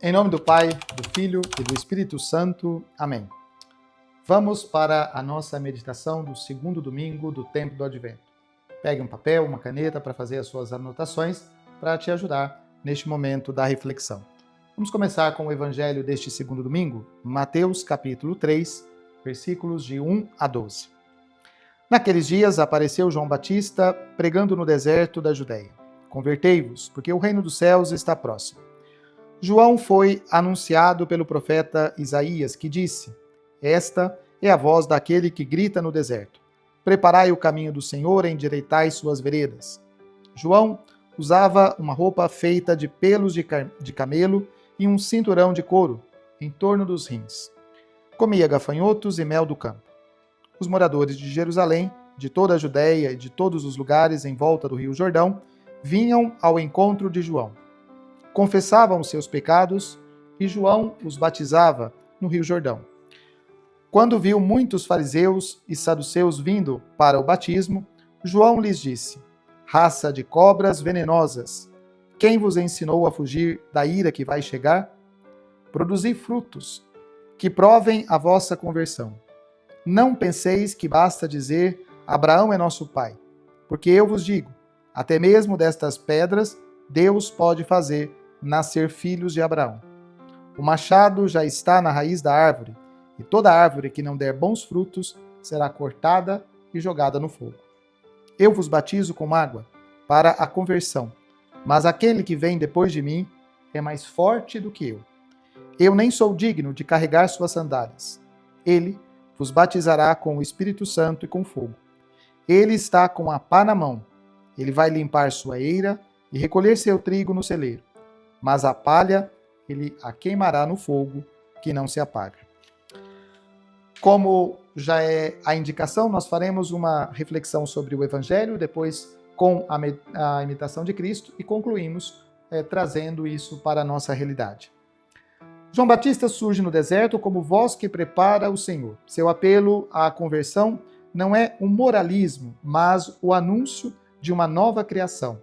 Em nome do Pai, do Filho e do Espírito Santo. Amém. Vamos para a nossa meditação do segundo domingo do tempo do Advento. Pegue um papel, uma caneta para fazer as suas anotações para te ajudar neste momento da reflexão. Vamos começar com o evangelho deste segundo domingo, Mateus capítulo 3, versículos de 1 a 12. Naqueles dias apareceu João Batista pregando no deserto da Judéia. Convertei-vos, porque o reino dos céus está próximo. João foi anunciado pelo profeta Isaías, que disse: Esta é a voz daquele que grita no deserto: Preparai o caminho do Senhor, endireitai suas veredas. João usava uma roupa feita de pelos de camelo e um cinturão de couro em torno dos rins. Comia gafanhotos e mel do campo. Os moradores de Jerusalém, de toda a Judéia e de todos os lugares em volta do rio Jordão, vinham ao encontro de João. Confessavam os seus pecados e João os batizava no rio Jordão. Quando viu muitos fariseus e saduceus vindo para o batismo, João lhes disse: Raça de cobras venenosas, quem vos ensinou a fugir da ira que vai chegar? Produzi frutos, que provem a vossa conversão. Não penseis que basta dizer: Abraão é nosso pai, porque eu vos digo, até mesmo destas pedras Deus pode fazer nascer filhos de Abraão. O machado já está na raiz da árvore, e toda árvore que não der bons frutos será cortada e jogada no fogo. Eu vos batizo com água para a conversão, mas aquele que vem depois de mim é mais forte do que eu. Eu nem sou digno de carregar suas sandálias. Ele vos batizará com o Espírito Santo e com fogo. Ele está com a pá na mão. Ele vai limpar sua eira e recolher seu trigo no celeiro. Mas a palha ele a queimará no fogo, que não se apaga. Como já é a indicação, nós faremos uma reflexão sobre o Evangelho, depois com a imitação de Cristo, e concluímos trazendo isso para a nossa realidade. João Batista surge no deserto como voz que prepara o Senhor. Seu apelo à conversão não é um moralismo, mas o anúncio de uma nova criação.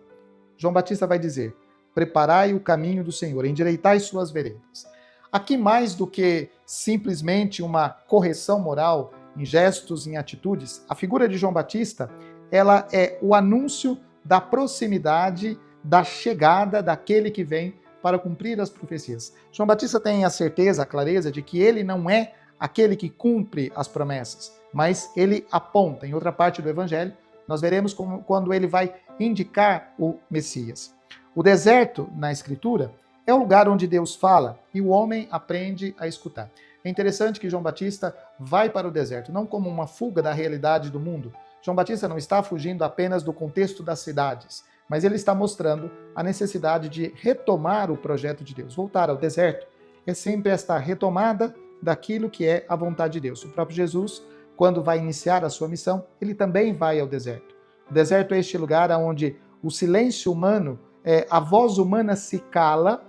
João Batista vai dizer: Preparai o caminho do Senhor, endireitai suas veredas. Aqui, mais do que simplesmente uma correção moral em gestos, em atitudes, a figura de João Batista, ela é o anúncio da proximidade, da chegada daquele que vem para cumprir as profecias. João Batista tem a certeza, a clareza de que ele não é aquele que cumpre as promessas, mas ele aponta. Em outra parte do Evangelho, nós veremos quando ele vai indicar o Messias. O deserto, na Escritura, é o lugar onde Deus fala e o homem aprende a escutar. É interessante que João Batista vai para o deserto, não como uma fuga da realidade do mundo. João Batista não está fugindo apenas do contexto das cidades, mas ele está mostrando a necessidade de retomar o projeto de Deus. Voltar ao deserto é sempre esta retomada daquilo que é a vontade de Deus. O próprio Jesus, quando vai iniciar a sua missão, ele também vai ao deserto. O deserto é este lugar onde o silêncio humano, a voz humana se cala,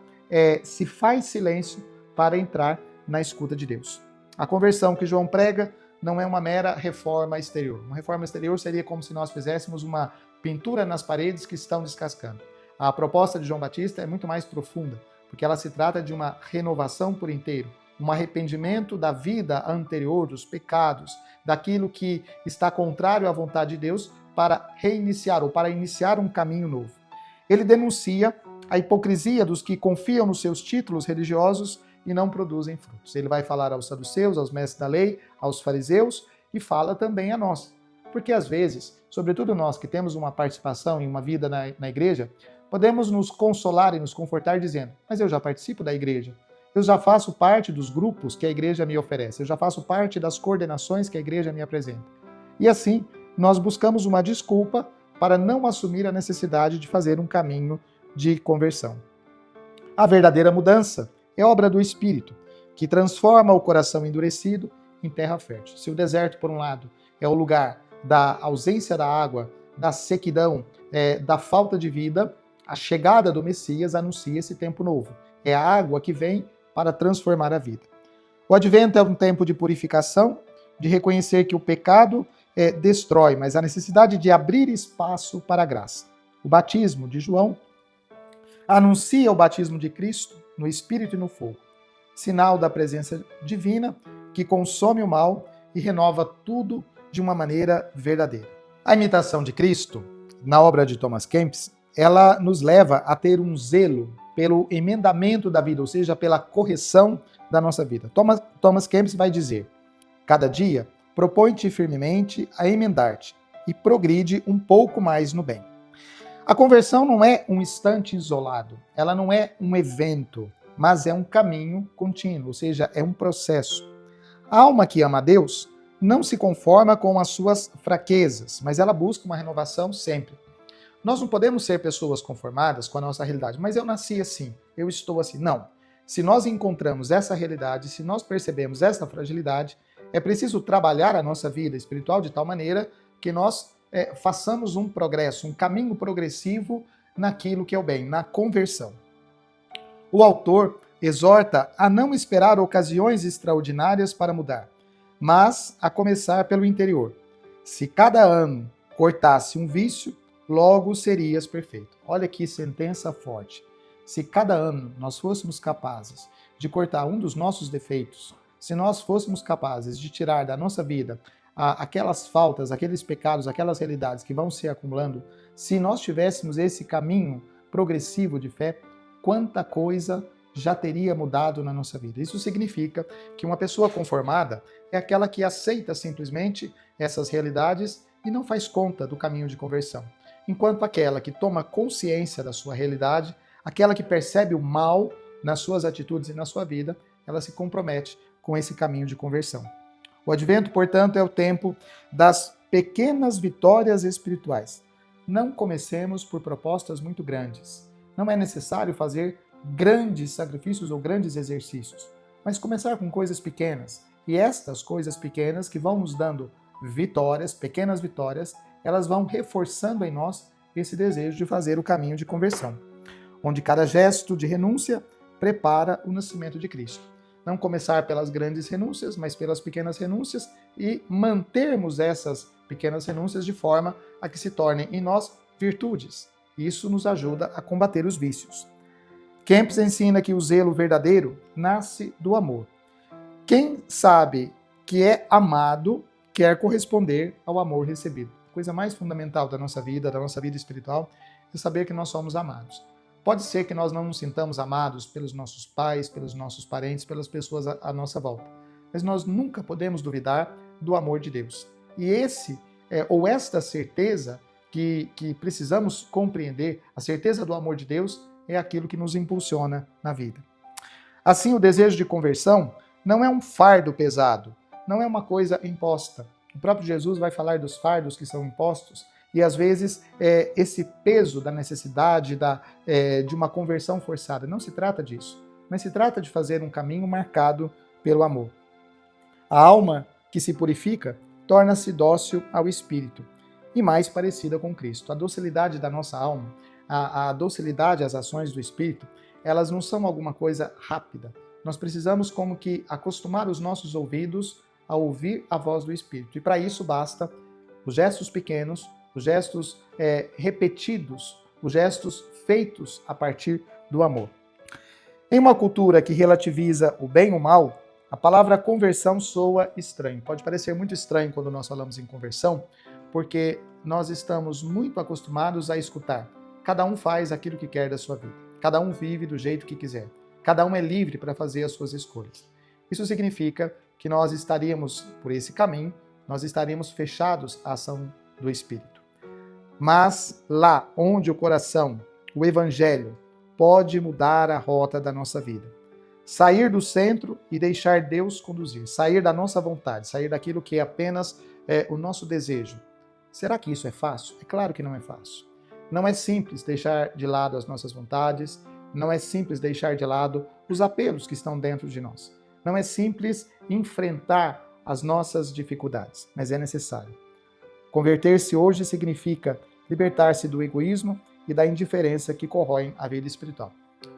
se faz silêncio para entrar na escuta de Deus. A conversão que João prega não é uma mera reforma exterior. Uma reforma exterior seria como se nós fizéssemos uma pintura nas paredes que estão descascando. A proposta de João Batista é muito mais profunda, porque ela se trata de uma renovação por inteiro, um arrependimento da vida anterior, dos pecados, daquilo que está contrário à vontade de Deus, para reiniciar ou para iniciar um caminho novo. Ele denuncia a hipocrisia dos que confiam nos seus títulos religiosos e não produzem frutos. Ele vai falar aos saduceus, aos mestres da lei, aos fariseus e fala também a nós. Porque às vezes, sobretudo nós que temos uma participação em uma vida na igreja, podemos nos consolar e nos confortar dizendo: mas eu já participo da igreja, eu já faço parte dos grupos que a igreja me oferece, eu já faço parte das coordenações que a igreja me apresenta. E assim, nós buscamos uma desculpa para não assumir a necessidade de fazer um caminho de conversão. A verdadeira mudança é obra do Espírito, que transforma o coração endurecido em terra fértil. Se o deserto, por um lado, é o lugar da ausência da água, da sequidão, da falta de vida, a chegada do Messias anuncia esse tempo novo. É a água que vem para transformar a vida. O Advento é um tempo de purificação, de reconhecer que o pecado destrói, mas a necessidade de abrir espaço para a graça. O batismo de João anuncia o batismo de Cristo, no espírito e no fogo, sinal da presença divina que consome o mal e renova tudo de uma maneira verdadeira. A imitação de Cristo, na obra de Thomas Kempis, ela nos leva a ter um zelo pelo emendamento da vida, ou seja, pela correção da nossa vida. Thomas Kempis vai dizer: cada dia, propõe-te firmemente a emendar-te e progride um pouco mais no bem. A conversão não é um instante isolado, ela não é um evento, mas é um caminho contínuo, ou seja, é um processo. A alma que ama a Deus não se conforma com as suas fraquezas, mas ela busca uma renovação sempre. Nós não podemos ser pessoas conformadas com a nossa realidade, mas eu nasci assim, eu estou assim. Não. Se nós encontramos essa realidade, se nós percebemos essa fragilidade, é preciso trabalhar a nossa vida espiritual de tal maneira que nós façamos um progresso, um caminho progressivo naquilo que é o bem, na conversão. O autor exorta a não esperar ocasiões extraordinárias para mudar, mas a começar pelo interior. Se cada ano cortasse um vício, logo serias perfeito. Olha que sentença forte. Se cada ano nós fôssemos capazes de cortar um dos nossos defeitos, se nós fôssemos capazes de tirar da nossa vida aquelas faltas, aqueles pecados, aquelas realidades que vão se acumulando, se nós tivéssemos esse caminho progressivo de fé, quanta coisa já teria mudado na nossa vida. Isso significa que uma pessoa conformada é aquela que aceita simplesmente essas realidades e não faz conta do caminho de conversão. Enquanto aquela que toma consciência da sua realidade, aquela que percebe o mal nas suas atitudes e na sua vida, ela se compromete com esse caminho de conversão. O advento, portanto, é o tempo das pequenas vitórias espirituais. Não comecemos por propostas muito grandes. Não é necessário fazer grandes sacrifícios ou grandes exercícios, mas começar com coisas pequenas. E estas coisas pequenas que vão nos dando vitórias, pequenas vitórias, elas vão reforçando em nós esse desejo de fazer o caminho de conversão, onde cada gesto de renúncia prepara o nascimento de Cristo. Não começar pelas grandes renúncias, mas pelas pequenas renúncias e mantermos essas pequenas renúncias de forma a que se tornem em nós virtudes. Isso nos ajuda a combater os vícios. Kempis ensina que o zelo verdadeiro nasce do amor. Quem sabe que é amado quer corresponder ao amor recebido. A coisa mais fundamental da nossa vida espiritual, é saber que nós somos amados. Pode ser que nós não nos sintamos amados pelos nossos pais, pelos nossos parentes, pelas pessoas à nossa volta, mas nós nunca podemos duvidar do amor de Deus. E esta certeza que precisamos compreender, a certeza do amor de Deus, é aquilo que nos impulsiona na vida. Assim, o desejo de conversão não é um fardo pesado, não é uma coisa imposta. O próprio Jesus vai falar dos fardos que são impostos, e às vezes esse peso da necessidade de uma conversão forçada. Não se trata disso, mas se trata de fazer um caminho marcado pelo amor. A alma que se purifica torna-se dócil ao Espírito e mais parecida com Cristo. A docilidade da nossa alma, a docilidade às ações do Espírito, elas não são alguma coisa rápida. Nós precisamos como que acostumar os nossos ouvidos a ouvir a voz do Espírito. E para isso basta os gestos pequenos, os gestos repetidos, os gestos feitos a partir do amor. Em uma cultura que relativiza o bem e o mal, a palavra conversão soa estranho. Pode parecer muito estranho quando nós falamos em conversão, porque nós estamos muito acostumados a escutar. Cada um faz aquilo que quer da sua vida. Cada um vive do jeito que quiser. Cada um é livre para fazer as suas escolhas. Isso significa que nós estaríamos, por esse caminho, nós estaríamos fechados à ação do Espírito. Mas lá onde o coração, o Evangelho, pode mudar a rota da nossa vida. Sair do centro e deixar Deus conduzir. Sair da nossa vontade, sair daquilo que é apenas o nosso desejo. Será que isso é fácil? É claro que não é fácil. Não é simples deixar de lado as nossas vontades, não é simples deixar de lado os apelos que estão dentro de nós. Não é simples enfrentar as nossas dificuldades, mas é necessário. Converter-se hoje significa libertar-se do egoísmo e da indiferença que corroem a vida espiritual.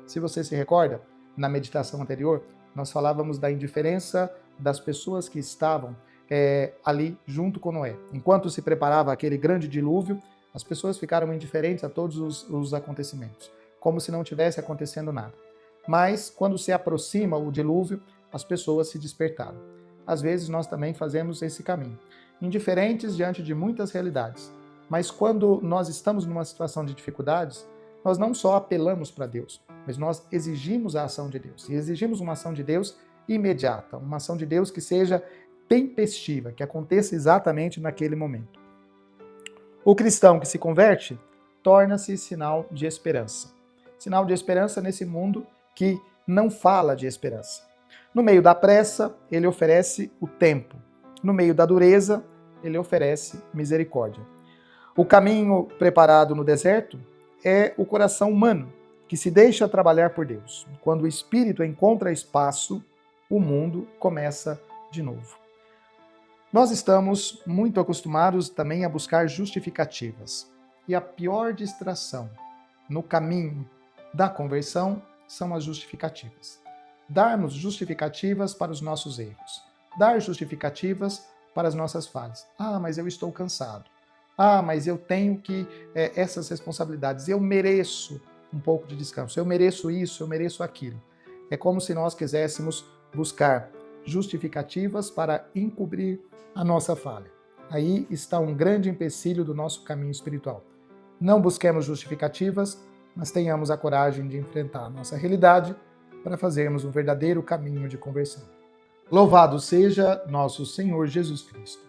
Se você se recorda, na meditação anterior, nós falávamos da indiferença das pessoas que estavam ali junto com Noé. Enquanto se preparava aquele grande dilúvio, as pessoas ficaram indiferentes a todos os acontecimentos, como se não tivesse acontecendo nada. Mas quando se aproxima o dilúvio, as pessoas se despertaram. Às vezes nós também fazemos esse caminho, indiferentes diante de muitas realidades. Mas quando nós estamos numa situação de dificuldades, nós não só apelamos para Deus, mas nós exigimos a ação de Deus. E exigimos uma ação de Deus imediata, uma ação de Deus que seja tempestiva, que aconteça exatamente naquele momento. O cristão que se converte torna-se sinal de esperança. Sinal de esperança nesse mundo que não fala de esperança. No meio da pressa, ele oferece o tempo. No meio da dureza, ele oferece misericórdia. O caminho preparado no deserto é o coração humano, que se deixa trabalhar por Deus. Quando o Espírito encontra espaço, o mundo começa de novo. Nós estamos muito acostumados também a buscar justificativas. E a pior distração no caminho da conversão são as justificativas. Darmos justificativas para os nossos erros. Dar justificativas para as nossas falhas. Ah, mas eu estou cansado. Ah, mas eu tenho essas responsabilidades. Eu mereço um pouco de descanso. Eu mereço isso, eu mereço aquilo. É como se nós quiséssemos buscar justificativas para encobrir a nossa falha. Aí está um grande empecilho do nosso caminho espiritual. Não busquemos justificativas, mas tenhamos a coragem de enfrentar a nossa realidade para fazermos um verdadeiro caminho de conversão. Louvado seja nosso Senhor Jesus Cristo.